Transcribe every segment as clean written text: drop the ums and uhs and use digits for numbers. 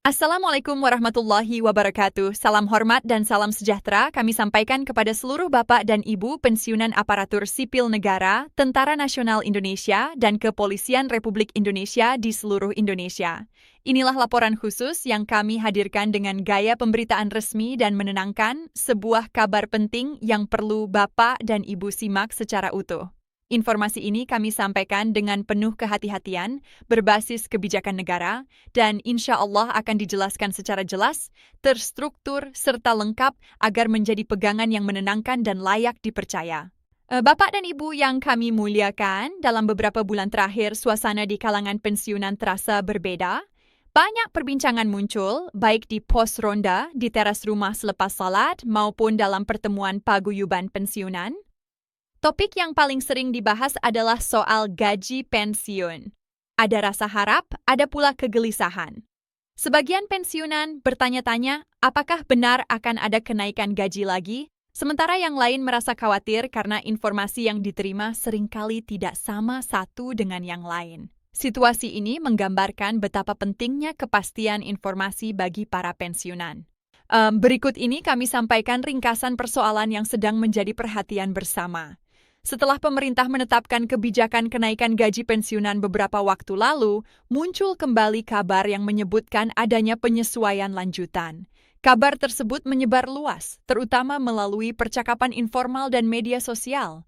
Assalamualaikum warahmatullahi wabarakatuh. Salam hormat dan salam sejahtera kami sampaikan kepada seluruh Bapak dan Ibu pensiunan aparatur sipil negara, Tentara Nasional Indonesia, dan Kepolisian Republik Indonesia di seluruh Indonesia. Inilah laporan khusus yang kami hadirkan dengan gaya pemberitaan resmi dan menenangkan, sebuah kabar penting yang perlu Bapak dan Ibu simak secara utuh. Informasi ini kami sampaikan dengan penuh kehati-hatian, berbasis kebijakan negara, dan insya Allah akan dijelaskan secara jelas, terstruktur, serta lengkap agar menjadi pegangan yang menenangkan dan layak dipercaya. Bapak dan Ibu yang kami muliakan, dalam beberapa bulan terakhir suasana di kalangan pensiunan terasa berbeda. Banyak perbincangan muncul, baik di pos ronda, di teras rumah selepas salat, maupun dalam pertemuan paguyuban pensiunan. Topik yang paling sering dibahas adalah soal gaji pensiun. Ada rasa harap, ada pula kegelisahan. Sebagian pensiunan bertanya-tanya apakah benar akan ada kenaikan gaji lagi, sementara yang lain merasa khawatir karena informasi yang diterima seringkali tidak sama satu dengan yang lain. Situasi ini menggambarkan betapa pentingnya kepastian informasi bagi para pensiunan. Berikut ini kami sampaikan ringkasan persoalan yang sedang menjadi perhatian bersama. Setelah pemerintah menetapkan kebijakan kenaikan gaji pensiunan beberapa waktu lalu, muncul kembali kabar yang menyebutkan adanya penyesuaian lanjutan. Kabar tersebut menyebar luas, terutama melalui percakapan informal dan media sosial.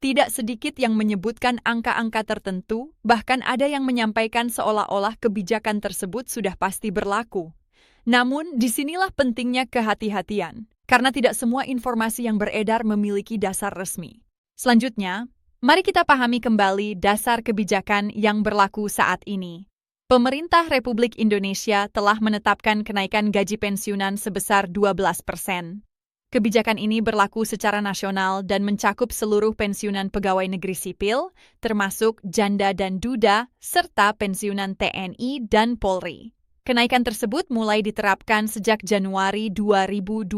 Tidak sedikit yang menyebutkan angka-angka tertentu, bahkan ada yang menyampaikan seolah-olah kebijakan tersebut sudah pasti berlaku. Namun, disinilah pentingnya kehati-hatian, karena tidak semua informasi yang beredar memiliki dasar resmi. Selanjutnya, mari kita pahami kembali dasar kebijakan yang berlaku saat ini. Pemerintah Republik Indonesia telah menetapkan kenaikan gaji pensiunan sebesar 12%. Kebijakan ini berlaku secara nasional dan mencakup seluruh pensiunan pegawai negeri sipil, termasuk janda dan duda, serta pensiunan TNI dan Polri. Kenaikan tersebut mulai diterapkan sejak Januari 2024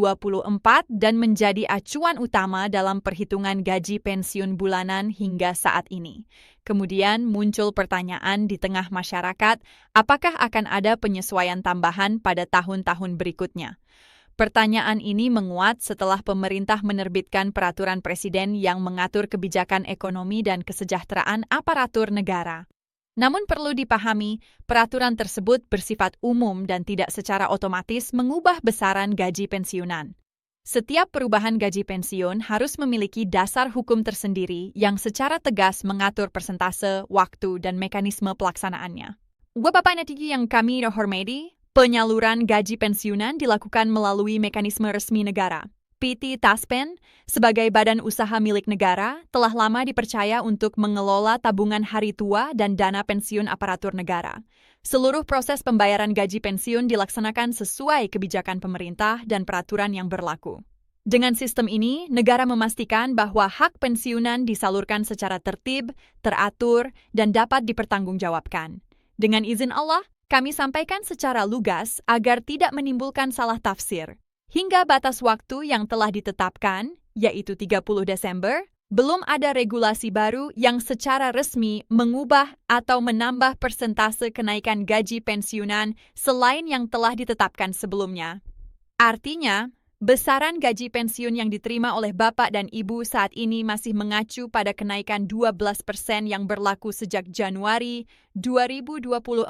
dan menjadi acuan utama dalam perhitungan gaji pensiun bulanan hingga saat ini. Kemudian muncul pertanyaan di tengah masyarakat, apakah akan ada penyesuaian tambahan pada tahun-tahun berikutnya? Pertanyaan ini menguat setelah pemerintah menerbitkan peraturan presiden yang mengatur kebijakan ekonomi dan kesejahteraan aparatur negara. Namun perlu dipahami, peraturan tersebut bersifat umum dan tidak secara otomatis mengubah besaran gaji pensiunan. Setiap perubahan gaji pensiun harus memiliki dasar hukum tersendiri yang secara tegas mengatur persentase, waktu, dan mekanisme pelaksanaannya. Bapak Natigi yang kami hormati, penyaluran gaji pensiunan dilakukan melalui mekanisme resmi negara. PT Taspen, sebagai badan usaha milik negara, telah lama dipercaya untuk mengelola tabungan hari tua dan dana pensiun aparatur negara. Seluruh proses pembayaran gaji pensiun dilaksanakan sesuai kebijakan pemerintah dan peraturan yang berlaku. Dengan sistem ini, negara memastikan bahwa hak pensiunan disalurkan secara tertib, teratur, dan dapat dipertanggungjawabkan. Dengan izin Allah, kami sampaikan secara lugas agar tidak menimbulkan salah tafsir. Hingga batas waktu yang telah ditetapkan, yaitu 30 Desember, belum ada regulasi baru yang secara resmi mengubah atau menambah persentase kenaikan gaji pensiunan selain yang telah ditetapkan sebelumnya. Artinya, besaran gaji pensiun yang diterima oleh Bapak dan Ibu saat ini masih mengacu pada kenaikan 12% yang berlaku sejak Januari 2024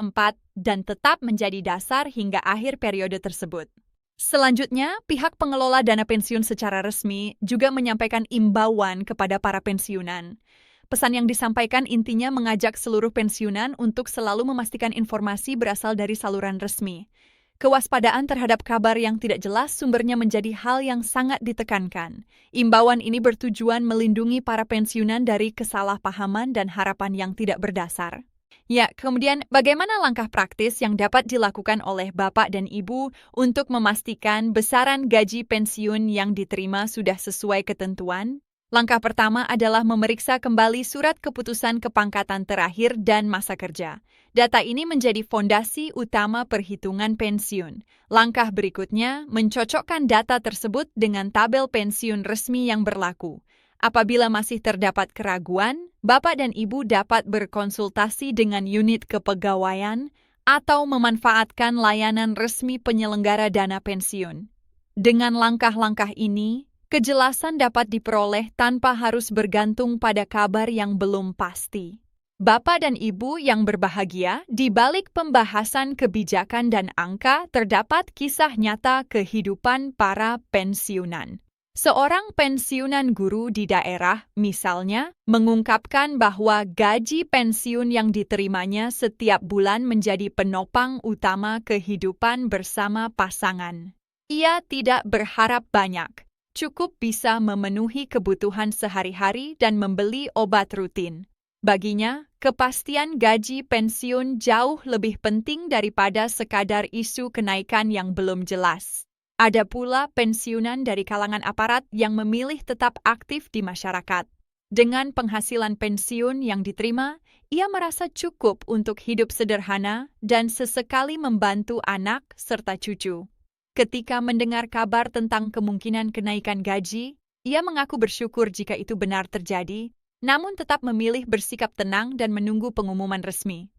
dan tetap menjadi dasar hingga akhir periode tersebut. Selanjutnya, pihak pengelola dana pensiun secara resmi juga menyampaikan imbauan kepada para pensiunan. Pesan yang disampaikan intinya mengajak seluruh pensiunan untuk selalu memastikan informasi berasal dari saluran resmi. Kewaspadaan terhadap kabar yang tidak jelas sumbernya menjadi hal yang sangat ditekankan. Imbauan ini bertujuan melindungi para pensiunan dari kesalahpahaman dan harapan yang tidak berdasar. Ya, kemudian bagaimana langkah praktis yang dapat dilakukan oleh Bapak dan Ibu untuk memastikan besaran gaji pensiun yang diterima sudah sesuai ketentuan? Langkah pertama adalah memeriksa kembali surat keputusan kepangkatan terakhir dan masa kerja. Data ini menjadi fondasi utama perhitungan pensiun. Langkah berikutnya, mencocokkan data tersebut dengan tabel pensiun resmi yang berlaku. Apabila masih terdapat keraguan, Bapak dan Ibu dapat berkonsultasi dengan unit kepegawaian atau memanfaatkan layanan resmi penyelenggara dana pensiun. Dengan langkah-langkah ini, kejelasan dapat diperoleh tanpa harus bergantung pada kabar yang belum pasti. Bapak dan Ibu yang berbahagia, di balik pembahasan kebijakan dan angka terdapat kisah nyata kehidupan para pensiunan. Seorang pensiunan guru di daerah, misalnya, mengungkapkan bahwa gaji pensiun yang diterimanya setiap bulan menjadi penopang utama kehidupan bersama pasangan. Ia tidak berharap banyak, cukup bisa memenuhi kebutuhan sehari-hari dan membeli obat rutin. Baginya, kepastian gaji pensiun jauh lebih penting daripada sekadar isu kenaikan yang belum jelas. Ada pula pensiunan dari kalangan aparat yang memilih tetap aktif di masyarakat. Dengan penghasilan pensiun yang diterima, ia merasa cukup untuk hidup sederhana dan sesekali membantu anak serta cucu. Ketika mendengar kabar tentang kemungkinan kenaikan gaji, ia mengaku bersyukur jika itu benar terjadi, namun tetap memilih bersikap tenang dan menunggu pengumuman resmi.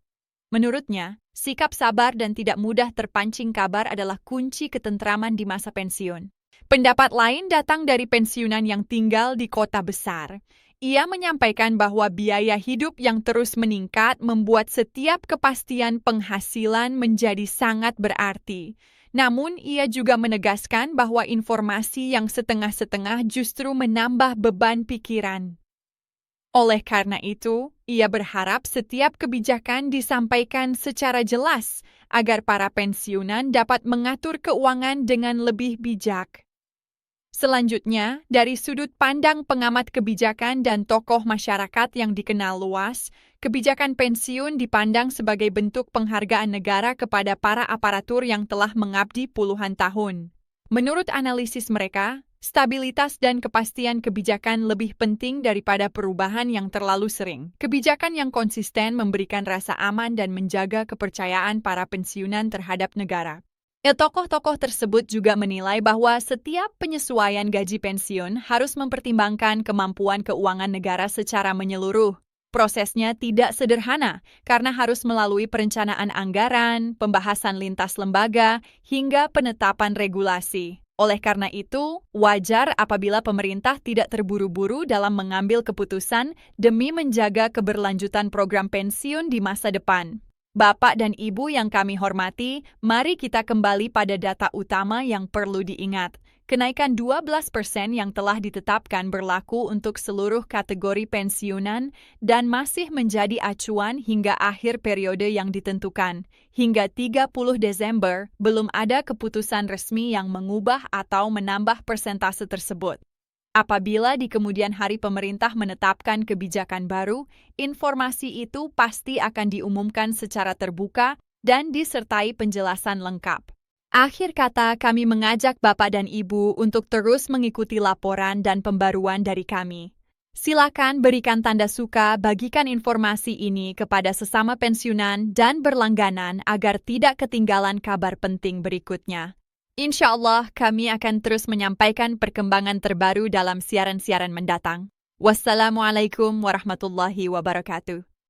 Menurutnya, sikap sabar dan tidak mudah terpancing kabar adalah kunci ketentraman di masa pensiun. Pendapat lain datang dari pensiunan yang tinggal di kota besar. Ia menyampaikan bahwa biaya hidup yang terus meningkat membuat setiap kepastian penghasilan menjadi sangat berarti. Namun, ia juga menegaskan bahwa informasi yang setengah-setengah justru menambah beban pikiran. Oleh karena itu, ia berharap setiap kebijakan disampaikan secara jelas agar para pensiunan dapat mengatur keuangan dengan lebih bijak. Selanjutnya, dari sudut pandang pengamat kebijakan dan tokoh masyarakat yang dikenal luas, kebijakan pensiun dipandang sebagai bentuk penghargaan negara kepada para aparatur yang telah mengabdi puluhan tahun. Menurut analisis mereka, stabilitas dan kepastian kebijakan lebih penting daripada perubahan yang terlalu sering. Kebijakan yang konsisten memberikan rasa aman dan menjaga kepercayaan para pensiunan terhadap negara. Tokoh-tokoh tersebut juga menilai bahwa setiap penyesuaian gaji pensiun harus mempertimbangkan kemampuan keuangan negara secara menyeluruh. Prosesnya tidak sederhana karena harus melalui perencanaan anggaran, pembahasan lintas lembaga, hingga penetapan regulasi. Oleh karena itu, wajar apabila pemerintah tidak terburu-buru dalam mengambil keputusan demi menjaga keberlanjutan program pensiun di masa depan. Bapak dan Ibu yang kami hormati, mari kita kembali pada data utama yang perlu diingat. Kenaikan 12% yang telah ditetapkan berlaku untuk seluruh kategori pensiunan dan masih menjadi acuan hingga akhir periode yang ditentukan. Hingga 30 Desember, belum ada keputusan resmi yang mengubah atau menambah persentase tersebut. Apabila di kemudian hari pemerintah menetapkan kebijakan baru, informasi itu pasti akan diumumkan secara terbuka dan disertai penjelasan lengkap. Akhir kata, kami mengajak Bapak dan Ibu untuk terus mengikuti laporan dan pembaruan dari kami. Silakan berikan tanda suka, bagikan informasi ini kepada sesama pensiunan dan berlangganan agar tidak ketinggalan kabar penting berikutnya. Insya Allah, kami akan terus menyampaikan perkembangan terbaru dalam siaran-siaran mendatang. Wassalamualaikum warahmatullahi wabarakatuh.